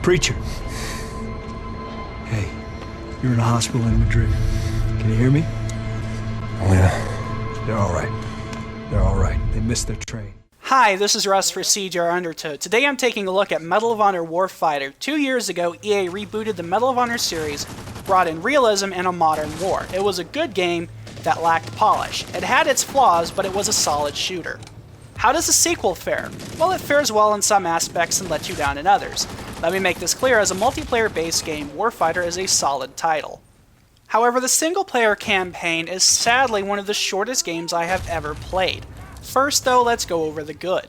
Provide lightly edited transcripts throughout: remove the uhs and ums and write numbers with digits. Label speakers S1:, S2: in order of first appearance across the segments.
S1: Preacher. Hey, you're in a hospital in Madrid. Can you hear me?
S2: Oh, yeah.
S1: They're all right. They're all right. They missed their train.
S3: Hi, this is Russ for CGRundertow. Today I'm taking a look at Medal of Honor Warfighter. 2 years ago, EA rebooted the Medal of Honor series, brought in realism and a modern war. It was a good game that lacked polish. It had its flaws, but it was a solid shooter. How does the sequel fare? Well, it fares well in some aspects and lets you down in others. Let me make this clear, as a multiplayer-based game, Warfighter is a solid title. However, the single-player campaign is sadly one of the shortest games I have ever played. First though, let's go over the good.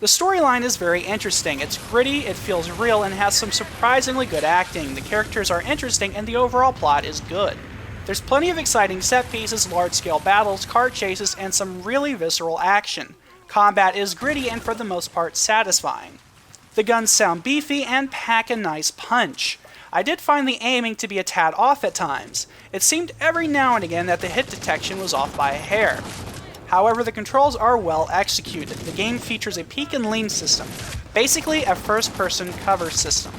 S3: The storyline is very interesting. It's gritty, it feels real, and has some surprisingly good acting. The characters are interesting, and the overall plot is good. There's plenty of exciting set pieces, large-scale battles, car chases, and some really visceral action. Combat is gritty and for the most part satisfying. The guns sound beefy and pack a nice punch. I did find the aiming to be a tad off at times. It seemed every now and again that the hit detection was off by a hair. However, the controls are well executed. The game features a peek and lean system, basically a first-person cover system.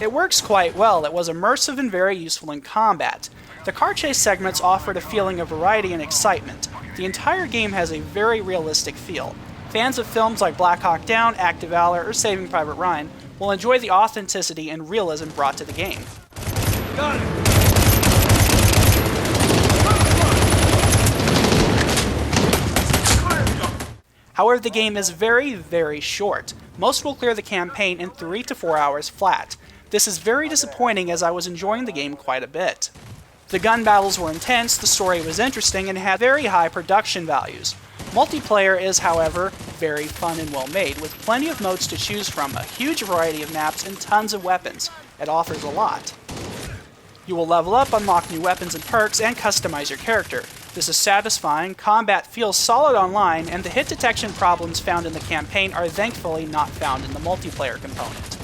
S3: It works quite well. It was immersive and very useful in combat. The car chase segments offered a feeling of variety and excitement. The entire game has a very realistic feel. Fans of films like Black Hawk Down, Act of Valor, or Saving Private Ryan will enjoy the authenticity and realism brought to the game.
S1: Got it.
S3: However, the game is very, very short. Most will clear the campaign in 3 to 4 hours flat. This is very disappointing, as I was enjoying the game quite a bit. The gun battles were intense, the story was interesting, and had very high production values. Multiplayer is, however, very fun and well made, with plenty of modes to choose from, a huge variety of maps, and tons of weapons. It offers a lot. You will level up, unlock new weapons and perks, and customize your character. This is satisfying, combat feels solid online, and the hit detection problems found in the campaign are thankfully not found in the multiplayer component.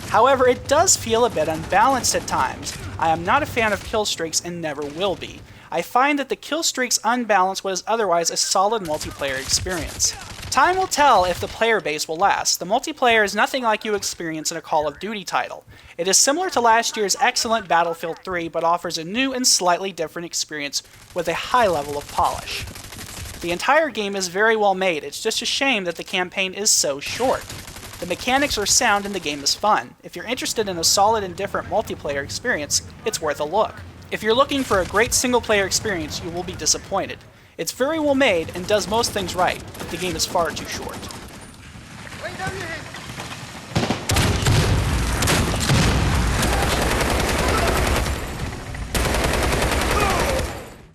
S3: However, it does feel a bit unbalanced at times. I am not a fan of kill streaks and never will be. I find that the kill streaks unbalance what is otherwise a solid multiplayer experience. Time will tell if the player base will last. The multiplayer is nothing like you experience in a Call of Duty title. It is similar to last year's excellent Battlefield 3, but offers a new and slightly different experience with a high level of polish. The entire game is very well made. It's just a shame that the campaign is so short. The mechanics are sound and the game is fun. If you're interested in a solid and different multiplayer experience, it's worth a look. If you're looking for a great single-player experience, you will be disappointed. It's very well made and does most things right, but the game is far too short.
S4: Wait, down your head.